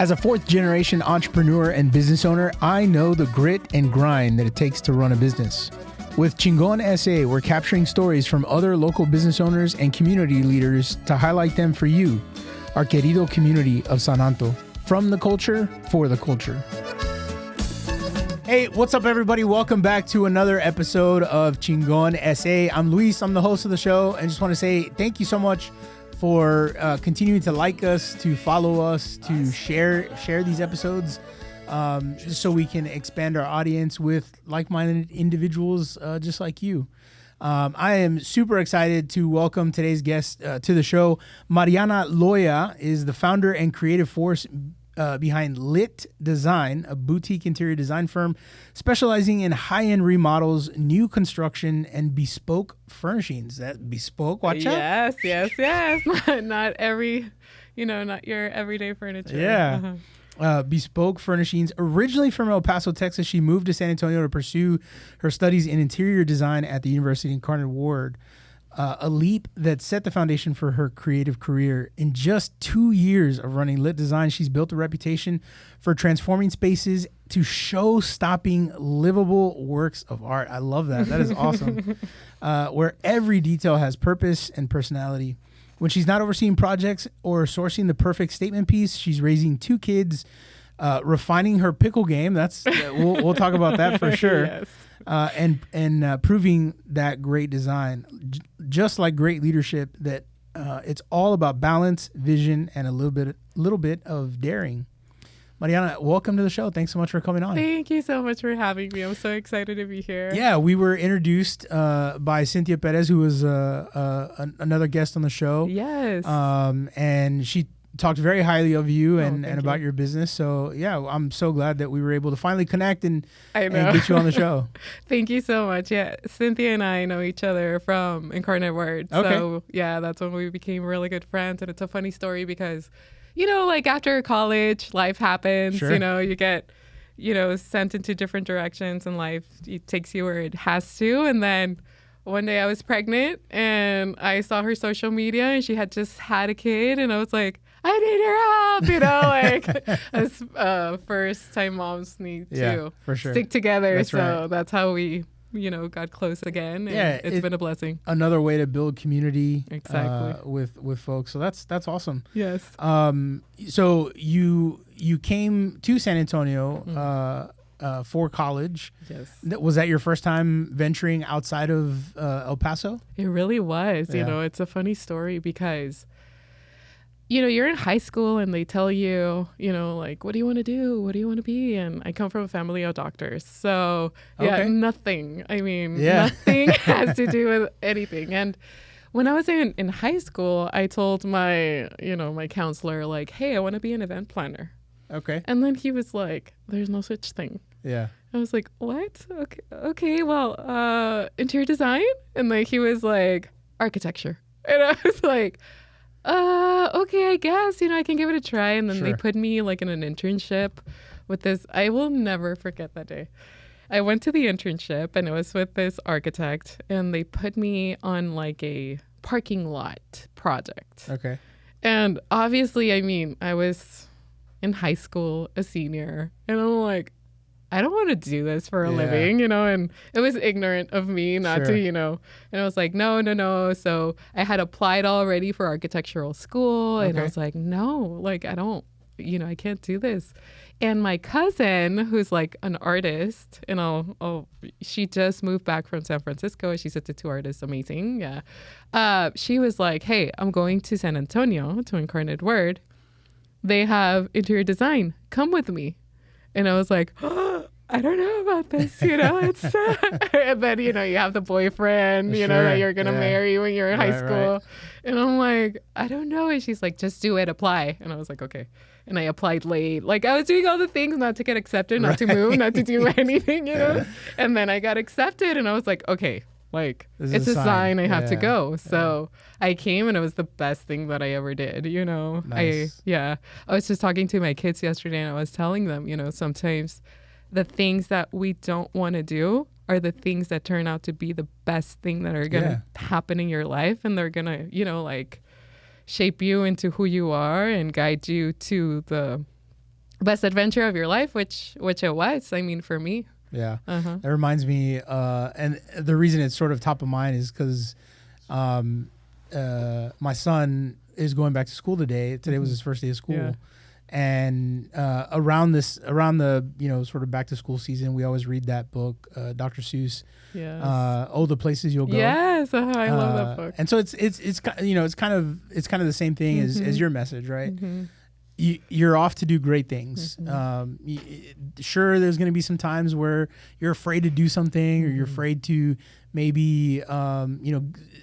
As a fourth-generation entrepreneur and business owner, I know the grit and grind that it takes to run a business. With ChingonSA, we're capturing stories from other local business owners and community leaders to highlight them for you, our querido community of San Anto. From the culture, for the culture. Hey, what's up, everybody? Welcome back to another episode of ChingonSA. I'm Luis. I'm the host of the show, and just want to say thank you so much for continuing to like us, to follow us, to share these episodes, just so we can expand our audience with like-minded individuals just like you. I am super excited to welcome today's guest to the show. Mariana Loya is the founder and creative force behind Lit Design, a boutique interior design firm specializing in high-end remodels, new construction, and bespoke furnishings. That bespoke, watch out. Yes. Not your everyday furniture. Yeah. Bespoke furnishings. Originally from El Paso, Texas, she moved to San Antonio to pursue her studies in interior design at the University of Incarnate Word. A leap that set the foundation for her creative career. In just 2 years of running Lit Design, she's built a reputation for transforming spaces to show-stopping, livable works of art. I love that. That is awesome. Where every detail has purpose and personality. When she's not overseeing projects or sourcing the perfect statement piece, she's raising 2 kids, refining her pickle game. That's we'll talk about that for sure. Yes. And proving that great design, just like great leadership, that it's all about balance, vision, and a little bit of daring. Mariana, welcome to the show. Thanks so much for coming on. Thank you so much for having me. I'm so excited to be here. Yeah, we were introduced by Cynthia Perez, who was another guest on the show. Yes. And she talked very highly of you and about you. your business. So, yeah, I'm so glad that we were able to finally connect and get you on the show. Thank you so much. Yeah, Cynthia and I know each other from Incarnate Word. Okay. So, yeah, that's when we became really good friends. And it's a funny story because, like after college, life happens. Sure. You get, sent into different directions and life it takes you where it has to. And then one day I was pregnant and I saw her social media and she had just had a kid. And I was like, I need your help, as first-time moms need to for sure. stick together. That's right. That's how we, got close again. And it's been a blessing. Another way to build community Exactly. with folks. So that's awesome. Yes. So you came to San Antonio for college. Yes. Was that your first time venturing outside of El Paso? It really was. Yeah. It's a funny story because you're in high school and they tell you, like, what do you want to do? What do you want to be? And I come from a family of doctors. So, nothing. Nothing has to do with anything. And when I was in high school, I told my counselor, like, hey, I want to be an event planner. Okay. And then he was like, there's no such thing. Yeah. I was like, what? Okay, well, interior design? And like he was like, architecture. And I was like, okay, I guess, I can give it a try. And then they put me like in an internship with this. I will never forget that day. I went to the internship and it was with this architect and they put me on like a parking lot project. Okay. And obviously, I was in high school, a senior, and I'm like, I don't want to do this for a living, and it was ignorant of me not to, and I was like, no. So I had applied already for architectural school and I was like, no, like, I don't, I can't do this. And my cousin, who's like an artist, she just moved back from San Francisco. She's a tattoo artist, amazing. Yeah. She was like, hey, I'm going to San Antonio to Incarnate Word. They have interior design. Come with me. And I was like, oh, I don't know about this, it's and then, you have the boyfriend, that you're going to marry when you're in high school. Right. And I'm like, I don't know. And she's like, just do it, apply. And I was like, okay. And I applied late. Like I was doing all the things not to get accepted, not to move, not to do anything, And then I got accepted and I was like, okay, like it's a sign I have to go. So I came and it was the best thing that I ever did, Nice. I was just talking to my kids yesterday and I was telling them, sometimes the things that we don't want to do are the things that turn out to be the best thing that are going to happen in your life. And they're going to, like shape you into who you are and guide you to the best adventure of your life, which it was. I mean, for me. Yeah. That reminds me, and the reason it's sort of top of mind is because my son is going back to school today. Today was his first day of school. Yeah. And around the sort of back to school season, we always read that book, Dr. Seuss. Yes. The Places You'll Go. Yes, I love that book. And so it's kind of the same thing as your message, right? You're off to do great things. Sure, there's going to be some times where you're afraid to do something, or you're afraid to maybe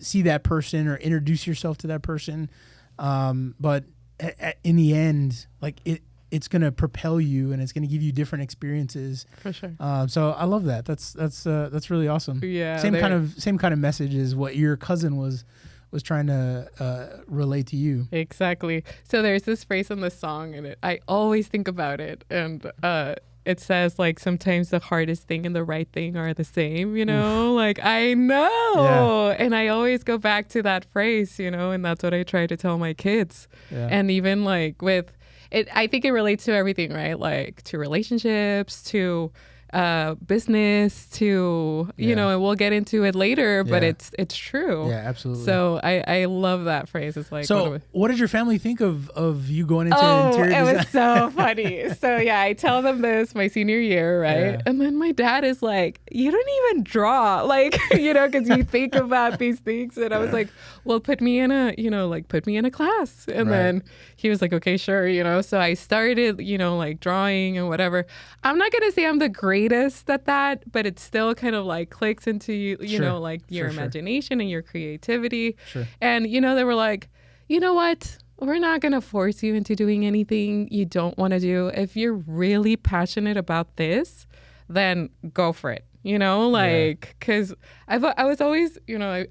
see that person or introduce yourself to that person. But in the end, like it's going to propel you, and it's going to give you different experiences. For sure. So I love that. That's really awesome. Yeah. Same kind of message as what your cousin was trying to relate to you. Exactly. So there's this phrase in the song, and I always think about it, and it says, like, sometimes the hardest thing and the right thing are the same, like, I know. Yeah. And I always go back to that phrase, and that's what I try to tell my kids. Yeah. And even like with it, I think it relates to everything, right? Like to relationships, to business, to and we'll get into it later, but it's true. Yeah, absolutely. So I love that phrase. It's like, so what did your family think of you going into interior design? It was so funny. So yeah, I tell them this my senior year, right? Yeah. And then my dad is like, you don't even draw, like, because you think about these things. And I was like, well, put me in a class. And then he was like, okay, sure, so I started, like drawing and whatever. I'm not gonna say I'm the greatest at that, but it still kind of like clicks into like your imagination and your creativity. Sure. And they were like, you know what, we're not going to force you into doing anything you don't want to do. If you're really passionate about this, then go for it. Because I was always,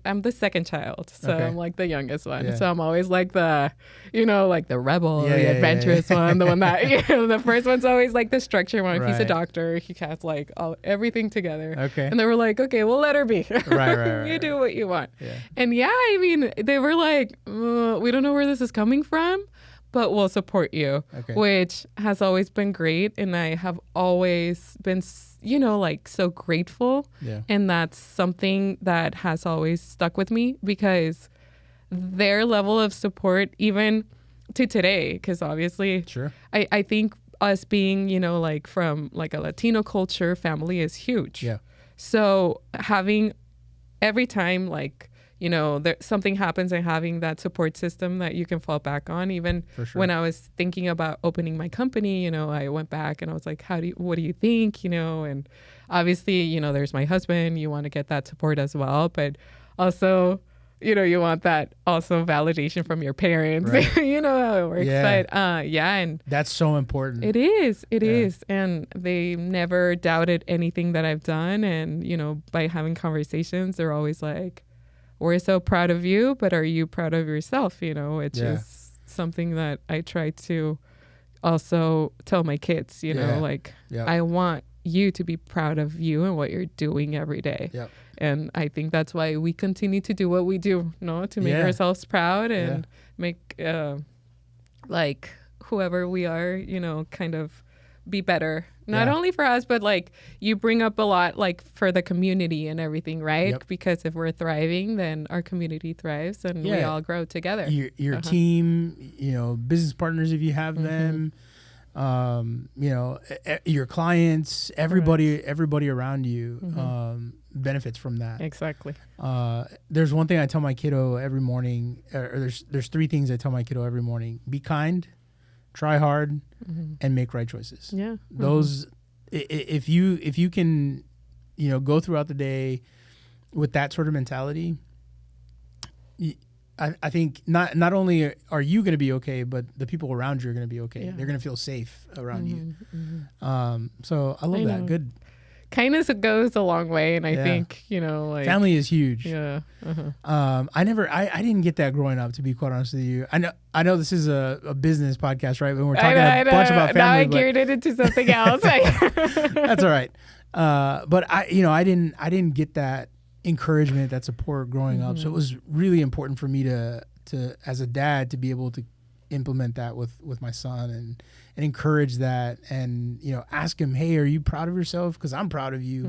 I'm the second child, so I'm like the youngest one. Yeah. So I'm always like the, like the rebel, the adventurous one, the one that, the first one's always like the structured one. He's a doctor. He has like everything together. Okay. And they were like, okay, we'll let her be. Right. You do what you want. Yeah. And I mean, they were like, we don't know where this is coming from, but we'll support you, which has always been great. And I have always been, like so grateful. Yeah. And that's something that has always stuck with me, because their level of support, even to today, because obviously I think us being, like from like a Latino culture, family is huge. Yeah. So having every time, like, something happens, and having that support system that you can fall back on. Even when I was thinking about opening my company, I went back and I was like, what do you think? And obviously, there's my husband, you want to get that support as well, but also, you want that also validation from your parents. Right. You know how it works. Yeah. But and that's so important. It is. It is. And they never doubted anything that I've done. And, by having conversations, they're always like, we're so proud of you, but are you proud of yourself? Which is something that I try to also tell my kids, I want you to be proud of you and what you're doing every day. Yep. And I think that's why we continue to do what we do, to make ourselves proud and make like whoever we are, kind of be better. Not only for us, but like you bring up a lot like for the community and everything, right? Yep. Because if we're thriving, then our community thrives and we all grow together. Your team, business partners, if you have them, your clients, everybody around you benefits from that. Exactly. There's one thing I tell my kiddo every morning, or there's three things I tell my kiddo every morning: be kind, try hard, and make right choices. Yeah. Those, if you can, go throughout the day with that sort of mentality, I think not only are you going to be okay, but the people around you are going to be okay. Yeah. They're going to feel safe around you. So I love that. Good. Kindness goes a long way, and I think like family is huge. Yeah. I didn't get that growing up, to be quite honest with you. I know this is a business podcast, right? When we're talking a bunch about family. Now I geared it into something else. That's all right. But I didn't get that encouragement, that support growing up. So it was really important for me to as a dad to be able to implement that with my son and encourage that, and ask him, hey, are you proud of yourself? Because I'm proud of you.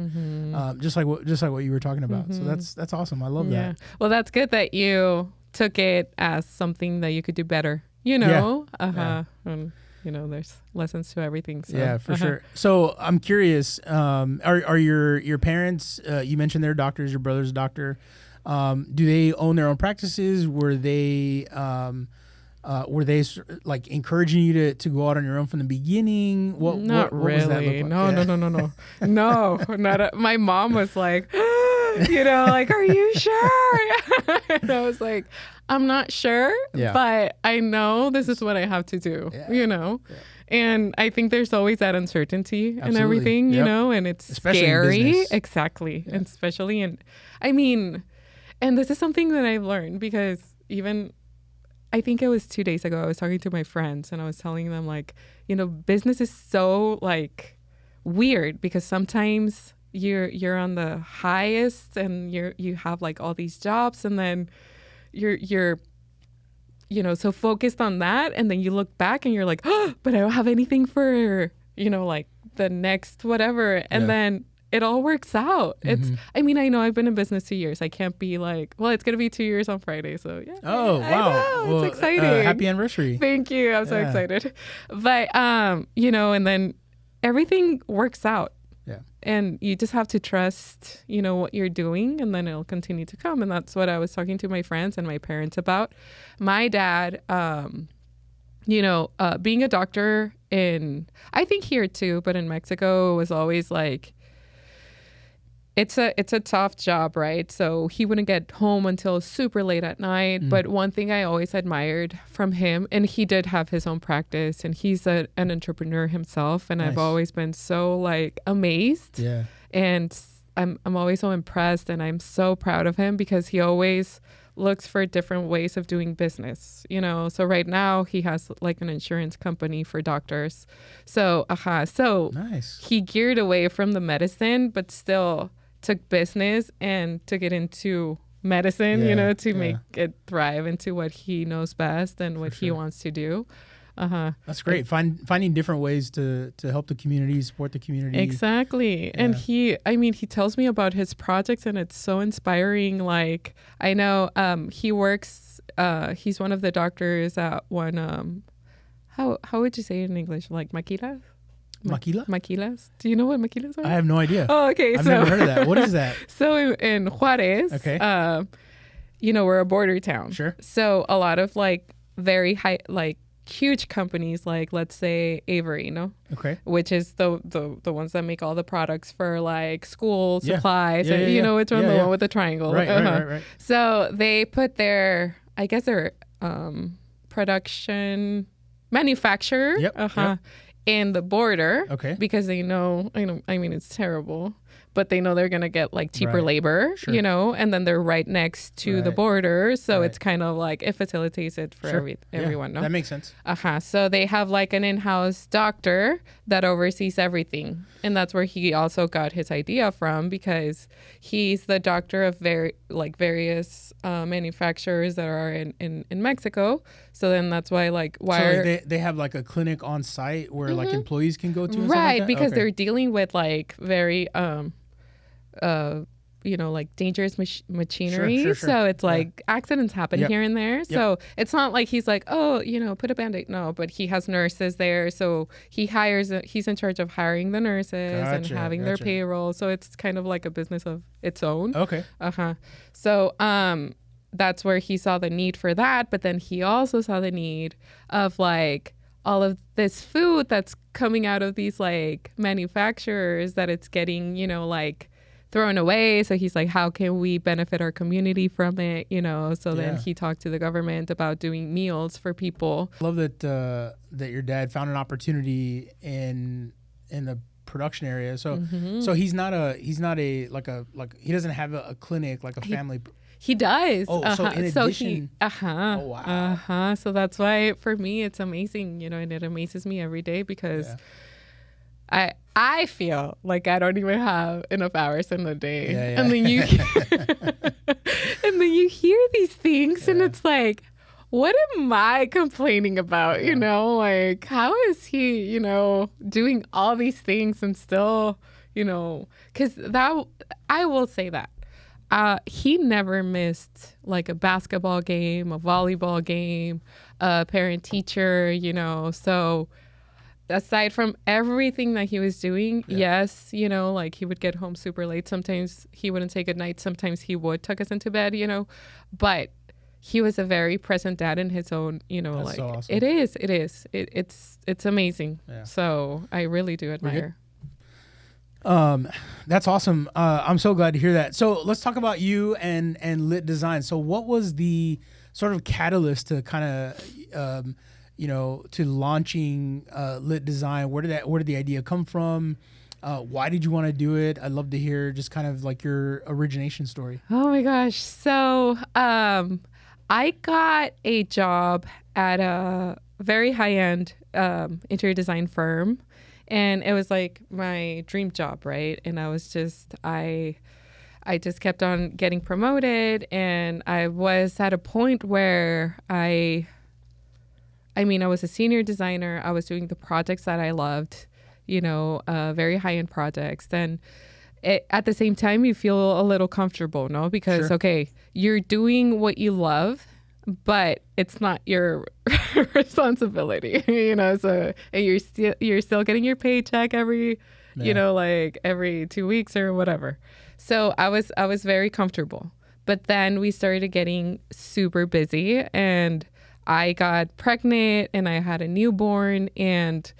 Just like what you were talking about. So that's awesome. I love that. Well, that's good that you took it as something that you could do better. And, there's lessons to everything. So. Yeah, for sure. So I'm curious, are your parents, you mentioned they're doctors, your brother's a doctor. Do they own their own practices? Were they like encouraging you to go out on your own from the beginning? Not what really. Was that look like? No. My mom was like, like, are you sure? And I was like, I'm not sure, but I know this is what I have to do, And I think there's always that uncertainty and everything, and it's especially scary. Exactly. Yeah. And especially and this is something that I've learned, because even I think it was 2 days ago, I was talking to my friends and I was telling them, like, business is so like weird, because sometimes you're on the highest and you have like all these jobs, and then you're so focused on that, and then you look back and you're like, oh, but I don't have anything for like the next whatever, and then it all works out. It's I know I've been in business 2 years. I can't be like, well, it's gonna be 2 years on Friday, so yeah. Oh wow, well, it's exciting. Happy anniversary. Thank you. I'm so excited. But and then everything works out. Yeah. And you just have to trust, what you're doing, and then it'll continue to come. And that's what I was talking to my friends and my parents about. My dad, being a doctor I think here too, but in Mexico, was always like, it's a tough job, right? So he wouldn't get home until super late at night. But one thing I always admired from him, and he did have his own practice, and he's an entrepreneur himself, and I've always been so like amazed. Yeah. And I'm always so impressed, and I'm so proud of him, because he always looks for different ways of doing business, So right now he has like an insurance company for doctors. So nice. He geared away from the medicine, but still took business and took it into medicine, to make it thrive into what he knows best and what he wants to do. That's great. Finding different ways to help the community, support the community. Exactly. Yeah. And he tells me about his projects, and it's so inspiring. Like, I know he works, he's one of the doctors at one, how would you say it in English? Like maquilas? Maquila? Maquilas. Do you know what maquilas are? I have no idea. Oh, okay. I've never heard of that. What is that? So in Juarez, we're a border town. Sure. So a lot of like very high, like huge companies, like let's say Avery, Okay. Which is the ones that make all the products for like school supplies. It's one the one with the triangle. Right. So they put their production manufacturer. In the border, because they know, it's terrible, but they know they're going to get like cheaper labor, and then they're right next to the border. So it's kind of like it facilitates it for everyone. No? That makes sense. So they have like an in-house doctor that oversees everything. And that's where he also got his idea from, because he's the doctor of various manufacturers that are in Mexico. So then that's why they have like a clinic on site where like employees can go to, and right? Like because they're dealing with like very like dangerous machinery. Sure. So it's like accidents happen here and there. So it's not like he's like, oh, put a Band-Aid. No, but he has nurses there. So he's in charge of hiring the nurses and having their payroll. So it's kind of like a business of its own. Okay. So that's where he saw the need for that. But then he also saw the need of like all of this food that's coming out of these like manufacturers that it's getting, like thrown away. So he's like, how can we benefit our community from it? So then he talked to the government about doing meals for people. I love that your dad found an opportunity in the production area. So so he doesn't have a clinic like a family. He does. Oh, so in addition. Oh, wow. So that's why for me it's amazing, and it amazes me every day, because I feel like I don't even have enough hours in the day. And then you and then you hear these things and it's like, what am I complaining about? You know, like, how is he, you know, doing all these things and still, you know, because I will say that. He never missed like a basketball game, a volleyball game, a parent teacher, you know. So aside from everything that he was doing, yes, you know, like he would get home super late. Sometimes he wouldn't say goodnight. Sometimes he would tuck us into bed, you know, but he was a very present dad in his own, you know, That's like so awesome. it is. It's amazing. Yeah. So I really do admire. That's awesome. I'm so glad to hear that. So let's talk about you and lit design. So what was the sort of catalyst to kind of, you know, to launching lit design? Where did the idea come from? Why did you want to do it? I'd love to hear just kind of like your origination story. Oh my gosh. So I got a job at a very high-end interior design firm. And it was like my dream job, right? And I just kept on getting promoted, and I was at a point where I was a senior designer. I was doing the projects that I loved, you know, very high-end projects. And at the same time, you feel a little comfortable, no? Because, okay, you're doing what you love, but it's not your responsibility, you know. So and you're still getting your paycheck every, you know, like every 2 weeks or whatever. So I was very comfortable. But then we started getting super busy, and I got pregnant, and I had a newborn, and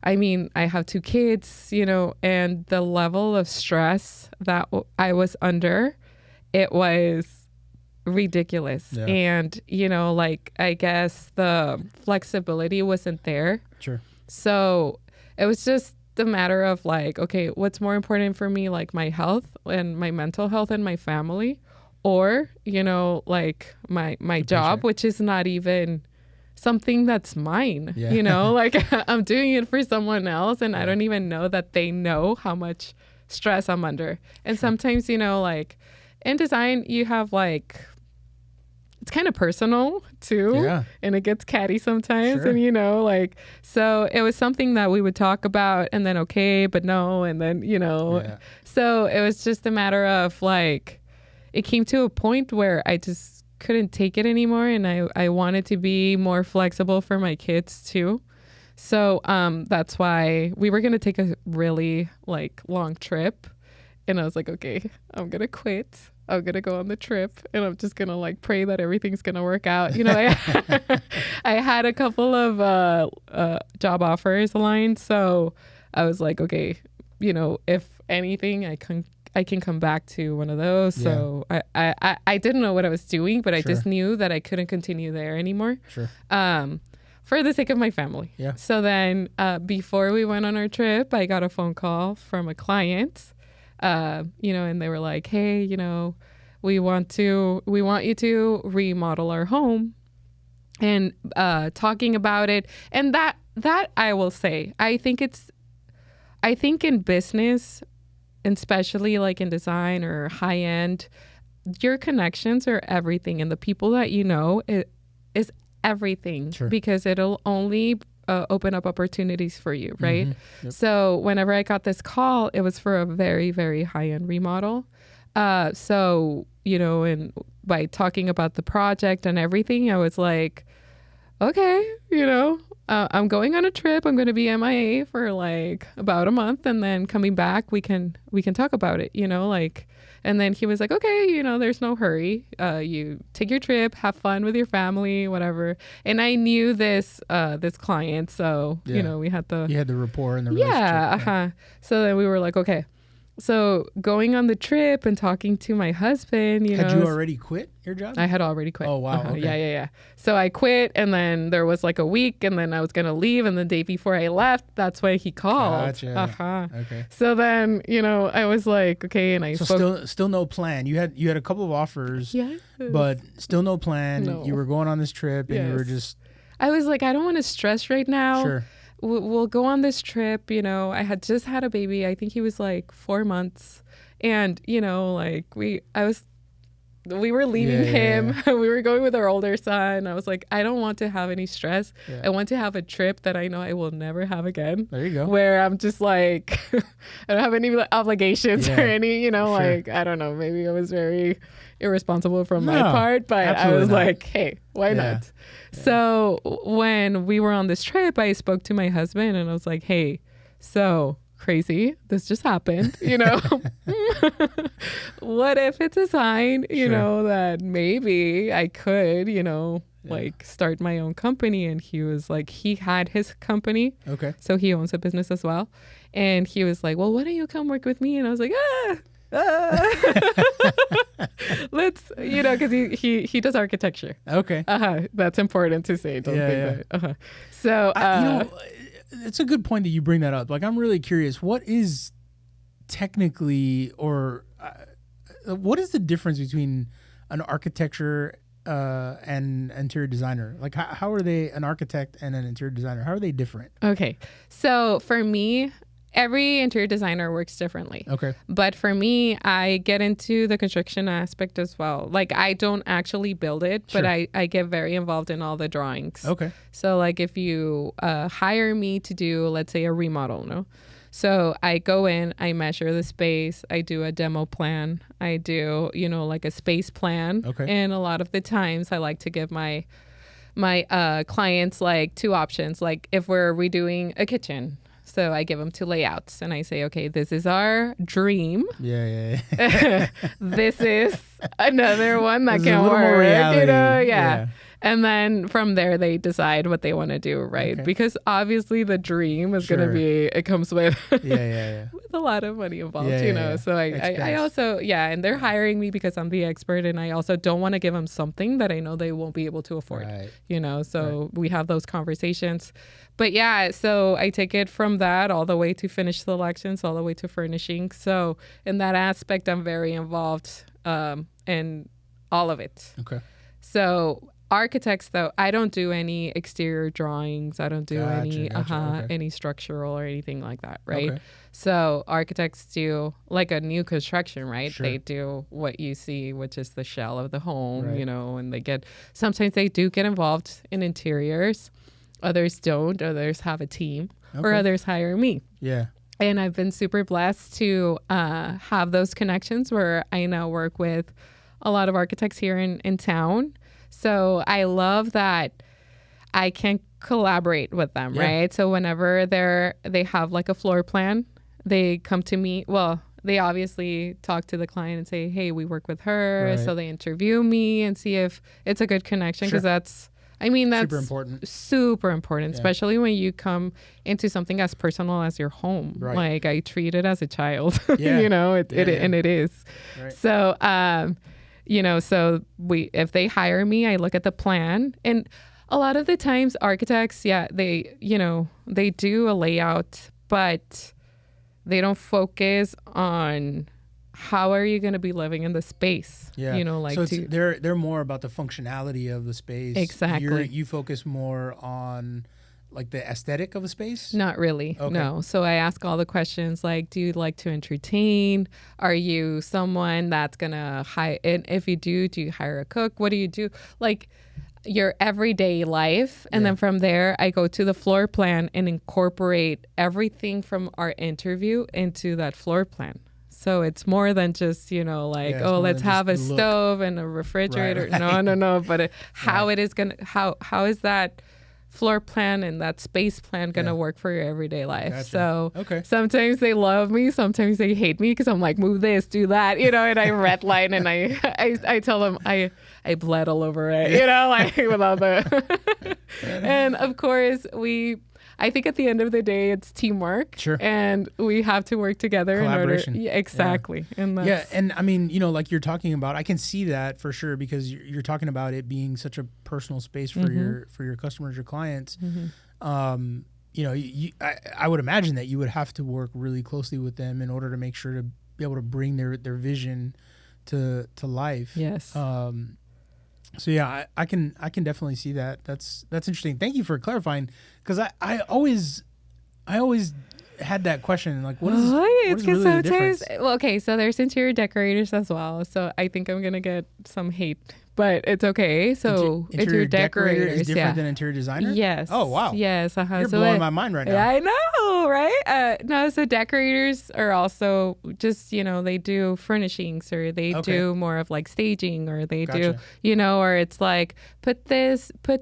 I mean, I have 2 kids, you know, and the level of stress that I was under, it was ridiculous. And, you know, like, I guess the flexibility wasn't there. Sure. So it was just a matter of like, okay, what's more important for me, like my health and my mental health and my family, or, you know, like my job, which is not even something that's mine, you know, like I'm doing it for someone else, and I don't even know that they know how much stress I'm under. And sometimes, you know, like in design, you have like, it's kind of personal too, and it gets catty sometimes. And, you know, like, so it was something that we would talk about, and then okay, but no, and then, you know, so it was just a matter of like, it came to a point where I just couldn't take it anymore, and I wanted to be more flexible for my kids too. So that's why we were going to take a really like long trip, and I was like, okay, I'm going to quit. I'm going to go on the trip, and I'm just going to like pray that everything's going to work out. You know, I had a couple of job offers aligned. So I was like, okay, you know, if anything, I can come back to one of those. So I didn't know what I was doing, but I just knew that I couldn't continue there anymore. For the sake of my family. So then before we went on our trip, I got a phone call from a client. You know, and they were like, hey, you know, we want you to remodel our home, and talking about it. And that I will say, I think in business, especially like in design or high end, your connections are everything. And the people that you know is everything, because it'll only open up opportunities for you, right? So whenever I got this call, it was for a very, very high-end remodel. So, you know, and by talking about the project and everything, I was like, okay, you know, I'm going on a trip. I'm going to be MIA for like about a month, and then coming back, we can talk about it, you know, like. And then he was like, okay, you know, there's no hurry. You take your trip, have fun with your family, whatever. And I knew this client, so, you know, you had the rapport and the relationship. So then we were like, okay. So going on the trip and talking to my husband, you know. Had you already quit your job? I had already quit. Oh, wow. Okay. Yeah. So I quit, and then there was like a week, and then I was going to leave. And the day before I left, that's why he called. Gotcha. Okay. So then, you know, I was like, okay. And I still no plan. You had a couple of offers, but still no plan. No. You were going on this trip, and you were just. I was like, I don't want to stress right now. Sure. We'll go on this trip. You know, I had just had a baby. I think he was like 4 months. And, you know, like I was we were leaving him. We were going with our older son. I was like, I don't want to have any stress. Yeah. I want to have a trip that I know I will never have again. There you go. Where I'm just like, I don't have any obligations or any, like, I don't know, maybe I was very irresponsible from my part, but I was like, hey, why not? Yeah. So when we were on this trip, I spoke to my husband and I was like, hey, so crazy, this just happened, what if it's a sign, that maybe I could, like start my own company. And he was like, he had his company. Okay. So he owns a business as well. And he was like, well, why don't you come work with me? And I was like, let's, because he does architecture. Okay. That's important to say. Don't think that. So, it's a good point that you bring that up. Like, I'm really curious, what is technically, or what is the difference between an architecture and interior designer? Like, how are they, an architect and an interior designer, how are they different? Okay. So for me, every interior designer works differently. Okay. But for me, I get into the construction aspect as well. Like, I don't actually build it, but I get very involved in all the drawings. Okay. So like if you hire me to do, let's say, a remodel, no? So I go in, I measure the space, I do a demo plan, I do, like a space plan. Okay. And a lot of the times I like to give my clients like two options. Like if we're redoing a kitchen, so I give them two layouts and I say, okay, this is our dream. Yeah. This is another one that can work, Yeah. And then from there, they decide what they want to do, right? Okay. Because obviously the dream is going to be, it comes with, with a lot of money involved, So I also, and they're hiring me because I'm the expert, and I also don't want to give them something that I know they won't be able to afford, So we have those conversations. But so I take it from that all the way to finished selections, all the way to furnishing. So in that aspect, I'm very involved in all of it. Okay. So architects, though, I don't do any exterior drawings. I don't do any structural or anything like that, right? Okay. So architects do like a new construction, right? Sure. They do what you see, which is the shell of the home, and sometimes they do get involved in interiors. Others don't. Others have a team, or others hire me. Yeah. And I've been super blessed to have those connections where I now work with a lot of architects here in town. So I love that I can collaborate with them, right? So whenever they have like a floor plan, they come to me. Well, they obviously talk to the client and say, hey, we work with her. Right. So they interview me and see if it's a good connection, because that's super important, especially when you come into something as personal as your home. Right. Like, I treat it as a child, and it is. Right. So, so if they hire me, I look at the plan, and a lot of the times architects, they do a layout, but they don't focus on how are you going to be living in the space? Yeah. So they're more about the functionality of the space. Exactly. You focus more on like the aesthetic of a space? Not really. Okay. No. So I ask all the questions like, do you like to entertain? Are you someone that's going to hire? And if you do you hire a cook? What do you do? Like your everyday life. And then from there, I go to the floor plan and incorporate everything from our interview into that floor plan. So it's more than just, let's have a stove and a refrigerator. Right. No. But how it is going to, how is that floor plan and that space plan going to work for your everyday life? Gotcha. So sometimes they love me. Sometimes they hate me because I'm like, move this, do that, and I redline and I tell them I bled all over it, like with all the, and of course I think at the end of the day, it's teamwork. Sure. And we have to work together in order. Yeah, exactly. Yeah. And I mean, like you're talking about, I can see that for sure, because you're talking about it being such a personal space for your customers, your clients. Mm-hmm. I would imagine that you would have to work really closely with them in order to make sure to be able to bring their vision to life. Yes. So yeah, I can definitely see that. That's interesting. Thank you for clarifying, because I always had that question. Like, what is really the difference? Well, okay, so there's interior decorators as well. So I think I'm gonna get some hate, but it's okay. So interior decorator is different than interior designer? Yes. Oh, wow. Yes. You're blowing my mind right now. I know, right? No, so decorators are also just, they do furnishings, or they do more of like staging, or they do, or it's like, put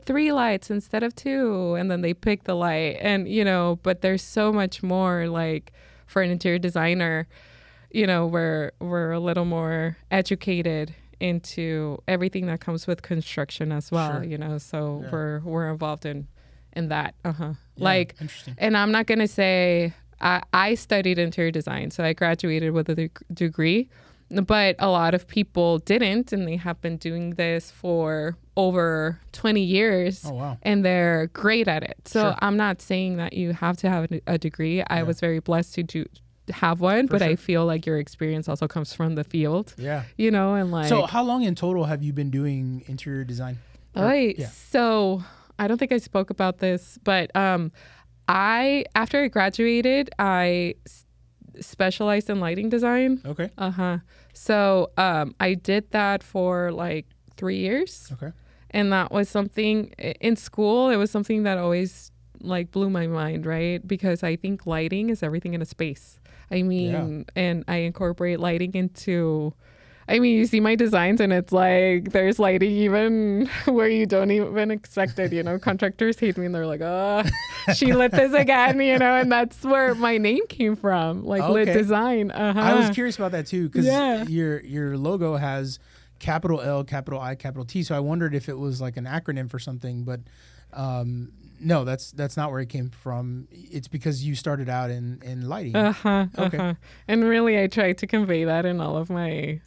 3 lights instead of 2, and then they pick the light, and, but there's so much more, like, for an interior designer, we're a little more educated into everything that comes with construction as well. So we're involved in that. Like, and I'm not gonna say I studied interior design, so I graduated with a degree, but a lot of people didn't, and they have been doing this for over 20 years. Oh, wow. And they're great at it. So I'm not saying that you have to have a degree. I was very blessed to have one, but I feel like your experience also comes from the field. Yeah. And like. So how long in total have you been doing interior design? So I don't think I spoke about this, but after I graduated, I specialized in lighting design. Okay. So I did that for like 3 years. Okay. And that was something in school. It was something that always like blew my mind, right? Because I think lighting is everything in a space. And I incorporate lighting into, you see my designs and it's like, there's lighting even where you don't even expect it, contractors hate me and they're like, oh, she lit this again, and that's where my name came from, like lit design. I was curious about that too, because your logo has capital L, capital I, capital T. So I wondered if it was like an acronym for something, but no, that's not where it came from. It's because you started out in lighting. Okay. And really, I try to convey that in all of my.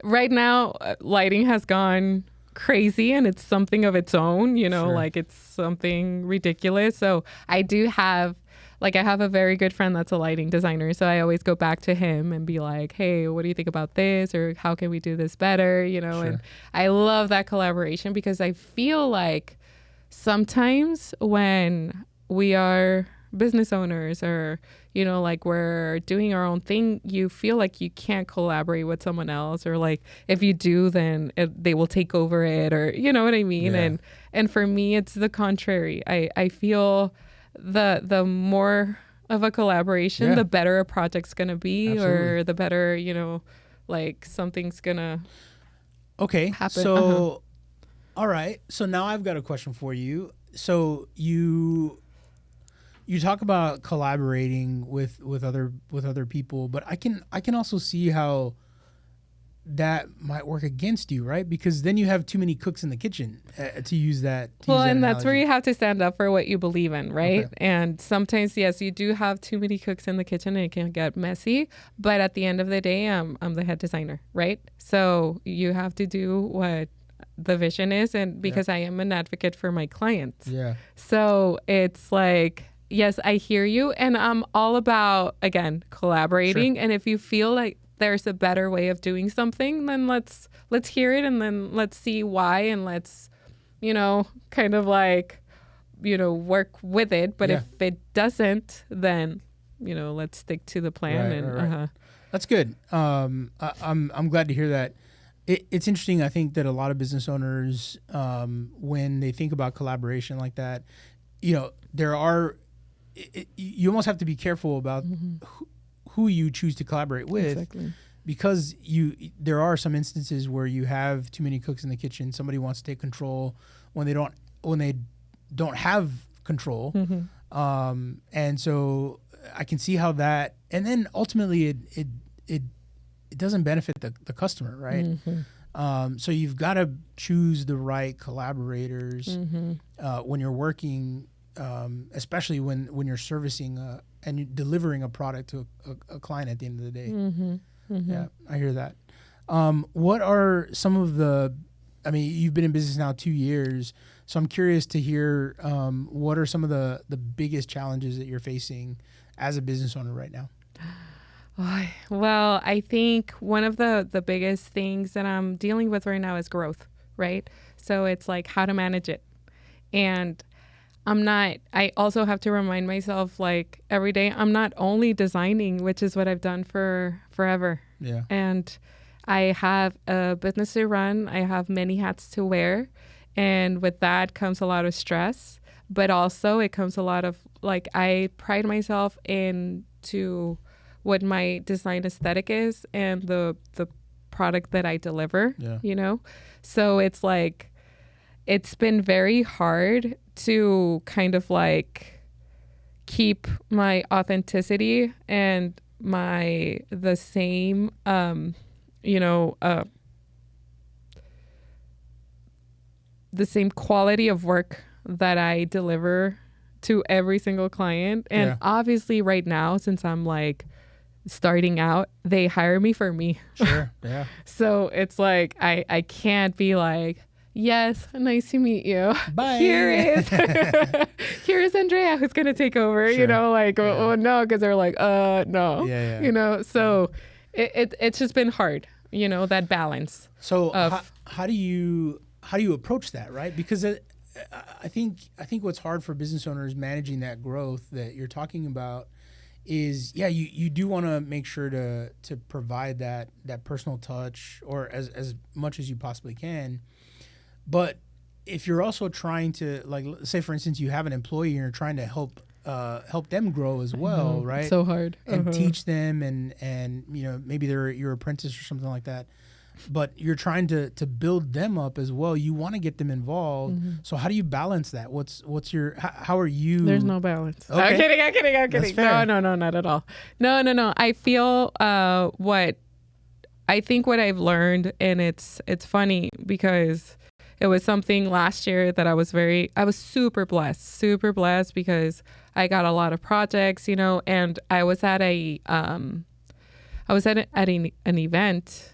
Right now, lighting has gone crazy, and it's something of its own. Like it's something ridiculous. So I do have. Like I have a very good friend that's a lighting designer, so I always go back to him and be like, hey, what do you think about this? Or how can we do this better? And I love that collaboration, because I feel like sometimes when we are business owners, or, like we're doing our own thing, you feel like you can't collaborate with someone else, or like if you do, then they will take over it, or you know what I mean? Yeah. And for me, it's the contrary. I feel the more of a collaboration, the better a project's going to be. Absolutely. Or the better, like something's going to happen. So, all right. So now I've got a question for you. So you talk about collaborating with other people, but I can also see how that might work against you, right? Because then you have too many cooks in the kitchen, to use that. And that's where you have to stand up for what you believe in, right? Okay. And sometimes, yes, you do have too many cooks in the kitchen and it can get messy. But at the end of the day, I'm the head designer, right? So you have to do what the vision is, and because I am an advocate for my clients. Yeah. So it's like, yes, I hear you, and I'm all about, again, collaborating. Sure. And if you feel like there's a better way of doing something, then let's hear it, and then let's see why, and let's, kind of like, work with it. But if it doesn't, then, let's stick to the plan. Right. That's good. I'm glad to hear that. It's interesting. I think that a lot of business owners, when they think about collaboration like that, there are, you almost have to be careful about who you choose to collaborate with. Exactly. Because there are some instances where you have too many cooks in the kitchen. Somebody wants to take control when they don't have control. Mm-hmm. And so I can see how that, and then ultimately it doesn't benefit the customer, right? Mm-hmm. So you've got to choose the right collaborators when you're working, especially when you're servicing and you're delivering a product to a client at the end of the day. Mm-hmm. Mm-hmm. Yeah, I hear that. What are some of you've been in business now 2 years, so I'm curious to hear what are some of the biggest challenges that you're facing as a business owner right now? Well, I think one of the biggest things that I'm dealing with right now is growth, right? So it's like how to manage it. And I also have to remind myself, like, every day, I'm not only designing, which is what I've done for forever. Yeah. And I have a business to run. I have many hats to wear. And with that comes a lot of stress, but also it comes a lot of, like, I pride myself into what my design aesthetic is and the product that I deliver, you know? So it's like, it's been very hard to kind of like keep my authenticity and the same, the same quality of work that I deliver to every single client. And obviously right now, since I'm like starting out, they hire me for me. Sure. Yeah. So it's like, I can't be like, yes, nice to meet you. Bye. Here is Andrea who's going to take over, you know, like, oh no, because they're like, no, you know, so it's just been hard, you know, that balance. So how do you approach that, right? Because I think what's hard for business owners managing that growth that you're talking about is, you do want to make sure to provide that personal touch, or as much as you possibly can. But if you're also trying to, like, say for instance, you have an employee and you're trying to help them grow as well, right? So hard. And teach them, and you know, maybe they're your apprentice or something like that. But you're trying to build them up as well. You want to get them involved. So how do you balance that? What's your how are you? There's no balance. Okay. I'm kidding. That's fair. No, not at all. No. I feel what I've learned, and it's funny because it was something last year that I was super blessed because I got a lot of projects, you know, and I was at an event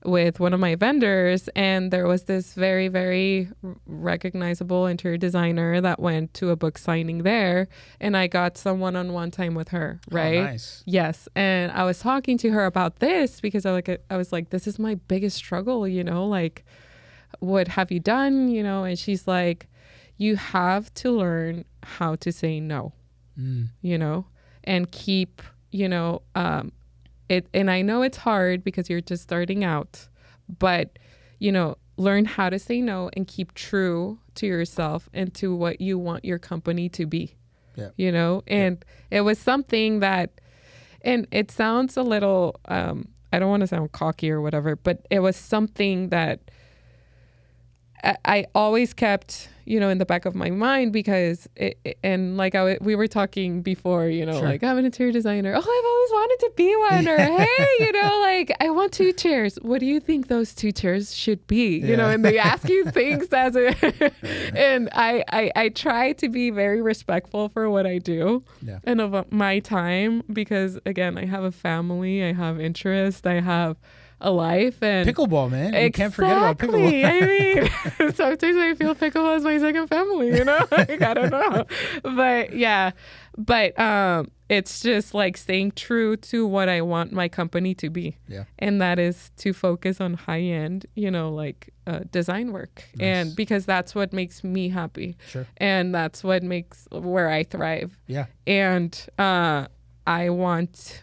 with one of my vendors, and there was this very, very recognizable interior designer that went to a book signing there, and I got some one-on-one time with her, right? Oh, nice. Yes, and I was talking to her about this because I was like, this is my biggest struggle, you know, like, what have you done, you know? And she's like, you have to learn how to say no, you know, and keep, you know, it. And I know it's hard because you're just starting out, but, you know, learn how to say no and keep true to yourself and to what you want your company to be, you know? And it was something that, and it sounds a little, I don't want to sound cocky or whatever, but it was something that I always kept, you know, in the back of my mind because, we were talking before, you know, like, I'm an interior designer. Oh, I've always wanted to be one. Or, hey, you know, like, I want 2 chairs. What do you think those 2 chairs should be? You know, and they ask you things and I try to be very respectful for what I do and of my time because, again, I have a family, I have interests, I have a life, and pickleball, man. You can't forget about pickleball. I mean, sometimes I feel pickleball is my second family, you know? Like, I don't know. But it's just like staying true to what I want my company to be. Yeah. And that is to focus on high end, you know, like design work. Nice. And because that's what makes me happy. Sure. And that's what makes where I thrive. Yeah. And I want,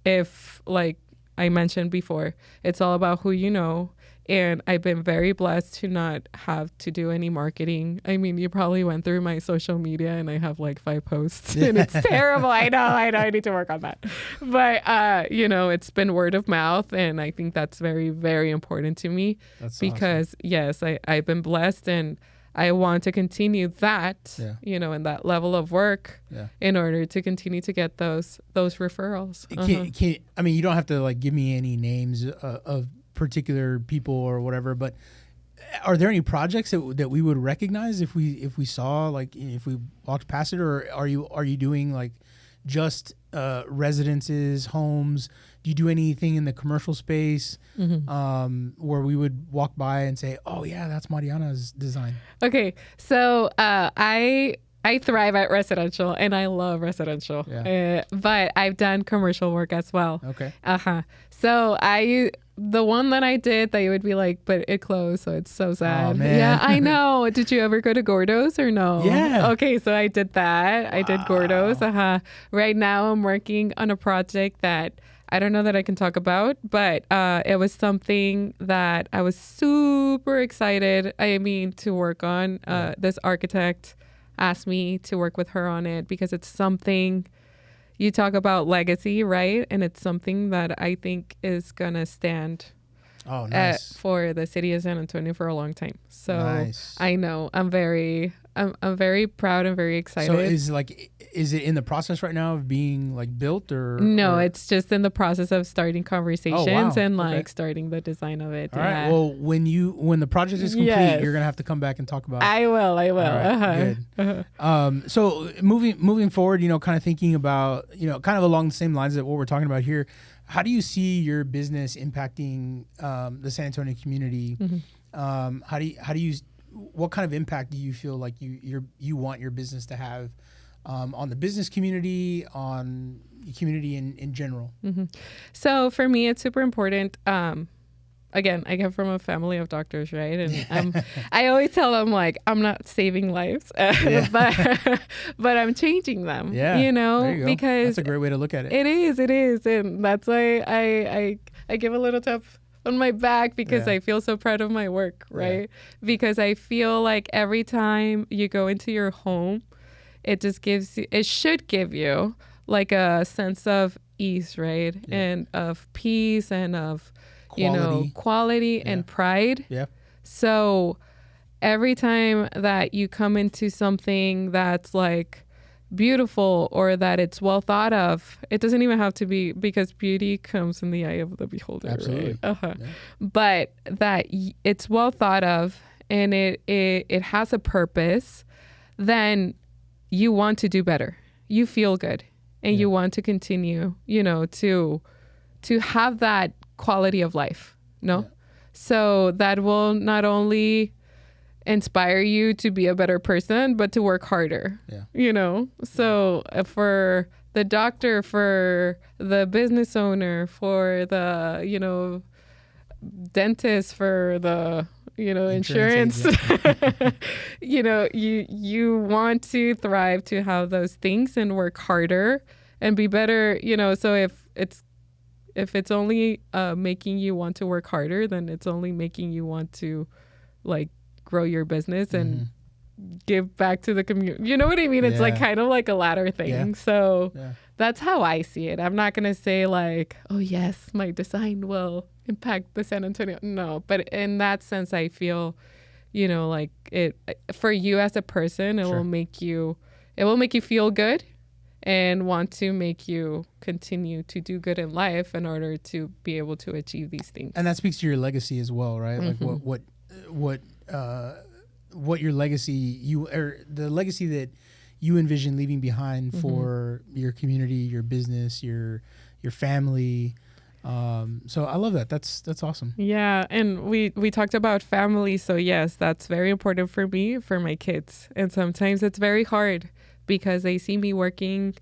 if like I mentioned before, it's all about who you know. And I've been very blessed to not have to do any marketing. I mean, you probably went through my social media and I have like 5 posts and it's terrible. I know. I need to work on that. But, you know, it's been word of mouth. And I think that's very, very important to me. That's because, awesome. Yes, I've been blessed and I want to continue that, you know, and that level of work in order to continue to get those referrals. I mean, you don't have to like give me any names of particular people or whatever, but are there any projects that we would recognize if we saw, like, if we walked past it, or are you doing like just residences, homes? Do you do anything in the commercial space where we would walk by and say, oh yeah, that's Mariana's design? Okay, so I thrive at residential and I love residential, but I've done commercial work as well. Okay. So the one that I did that you would be like, but it closed, so it's so sad. Oh, man. Yeah, I know. Did you ever go to Gordo's or no? Yeah. Okay, so I did that. I did Gordo's. Right now I'm working on a project that I don't know that I can talk about, but it was something that I was super excited, to work on. This architect asked me to work with her on it because it's something, you talk about legacy, right? And it's something that I think is going to stand for the city of San Antonio for a long time. So I know I'm very proud and very excited. So is it in the process right now of being like built or? No, it's just in the process of starting conversations and starting the design of it. All right. Well, when the project is complete, you're gonna have to come back and talk about it. I will. Right, good. So moving forward, kind of thinking about, kind of along the same lines of what we're talking about here. How do you see your business impacting the San Antonio community? Mm-hmm. What kind of impact do you feel like you want your business to have on the business community, on the community in general? Mm-hmm. So for me, it's super important. Again, I come from a family of doctors, right? And I always tell them, like, I'm not saving lives, but I'm changing them. Yeah, there you go. Because that's a great way to look at it. It is, and that's why I give a little tap on my back because I feel so proud of my work, right? Yeah. Because I feel like every time you go into your home, it should give you like a sense of ease, right? Yeah. And of peace and of quality and pride. Yeah. So every time that you come into something that's like beautiful or that it's well thought of, it doesn't even have to be, because beauty comes in the eye of the beholder. Absolutely. Right? Yeah. But that it's well thought of and it has a purpose, then you want to do better. You feel good and you want to continue, to have that quality of life. No? Yeah. So that will not only inspire you to be a better person, but to work harder. Yeah. So for the doctor, for the business owner, for the, dentist, for the, insurance, you want to thrive, to have those things and work harder and be better, so if it's only making you want to work harder, then it's only making you want to like grow your business and give back to the community. You know what I mean? It's like kind of like a ladder thing. Yeah. So that's how I see it. I'm not going to say like, oh yes, my design will impact the San Antonio. No, but in that sense, I feel, like it for you as a person, it will make you feel good and want to make you continue to do good in life in order to be able to achieve these things. And that speaks to your legacy as well, right? Mm-hmm. Like what your legacy the legacy that you envision leaving behind for your community, your business, your family. So I love that. That's awesome. Yeah. And we talked about family. So yes, that's very important for me, for my kids. And sometimes it's very hard because they see me working.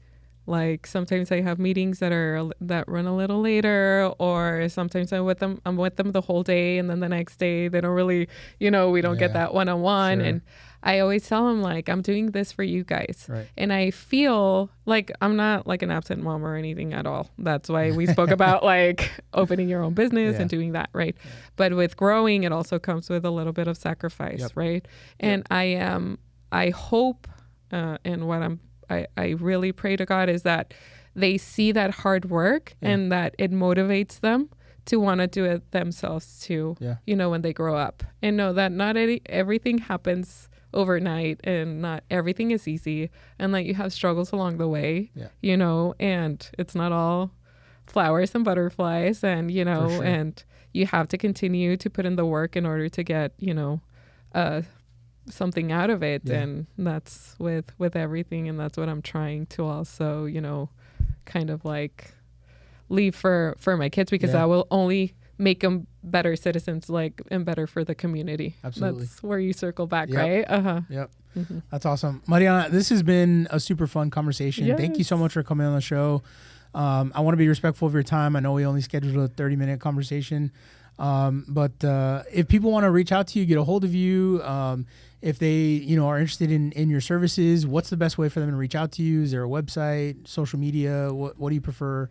Like sometimes I have meetings that run a little later, or sometimes I'm with them the whole day, and then the next day they don't really, we don't get that one-on-one. Sure. And I always tell them like, I'm doing this for you guys. Right. And I feel like I'm not like an absent mom or anything at all. That's why we spoke about like opening your own business and doing that. Right. Yeah. But with growing, it also comes with a little bit of sacrifice. Right. And I hope, and what I really pray to God is that they see that hard work and that it motivates them to want to do it themselves too, when they grow up, and know that not everything happens overnight and not everything is easy, and that you have struggles along the way, and it's not all flowers and butterflies, and, and you have to continue to put in the work in order to get, something out of it. And that's with everything, and that's what I'm trying to also kind of like leave for my kids, because I will only make them better citizens, like, and better for the community. Absolutely. That's where you circle back, right? Yep. Mm-hmm. That's awesome. Mariana, this has been a super fun conversation. Yes. Thank you so much for coming on the show. I want to be respectful of your time. I know we only scheduled a 30-minute conversation. But if people want to reach out to you, get a hold of you, if they, are interested in your services, what's the best way for them to reach out to you? Is there a website, social media? What do you prefer?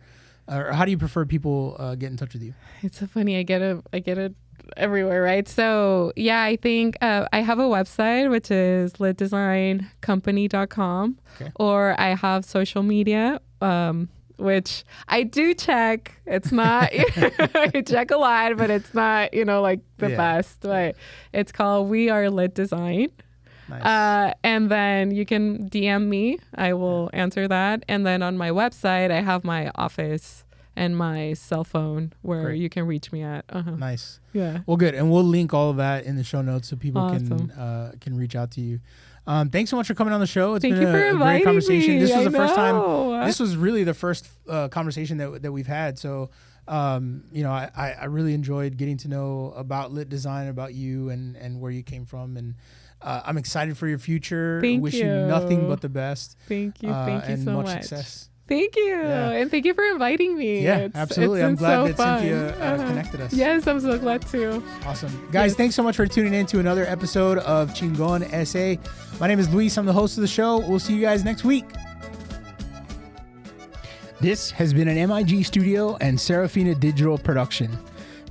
Or how do you prefer people get in touch with you? It's so funny. I get it everywhere, right? So yeah, I think I have a website, which is litdesigncompany.com, or I have social media, which I do check. It's not, I check a lot, but it's not, like the best. But it's called We Are Lit Design. Nice. And then you can DM me. I will answer that. And then on my website, I have my office and my cell phone where you can reach me at. Nice. Yeah. Well, good. And we'll link all of that in the show notes so people can reach out to you. Thanks so much for coming on the show. It's been a great conversation. Me. This was the first time. This was really the first conversation that we've had. So, I really enjoyed getting to know about Lit Design, about you, and where you came from. And I'm excited for your future. Wish you nothing but the best. Thank you. Thank you so much. Success. Thank you. Yeah. And thank you for inviting me. Yeah, absolutely. I'm glad that Cynthia connected us. Yes, I'm so glad too. Awesome. Guys, thanks so much for tuning in to another episode of ChingonSA. My name is Luis. I'm the host of the show. We'll see you guys next week. This has been an MIG Studio and Serafina Digital production.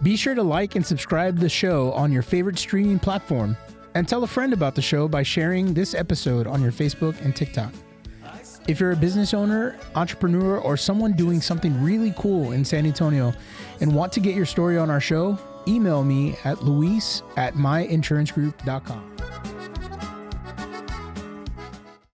Be sure to like and subscribe to the show on your favorite streaming platform, and tell a friend about the show by sharing this episode on your Facebook and TikTok. If you're a business owner, entrepreneur, or someone doing something really cool in San Antonio and want to get your story on our show, email me at luis@myinsuranceGroup.com.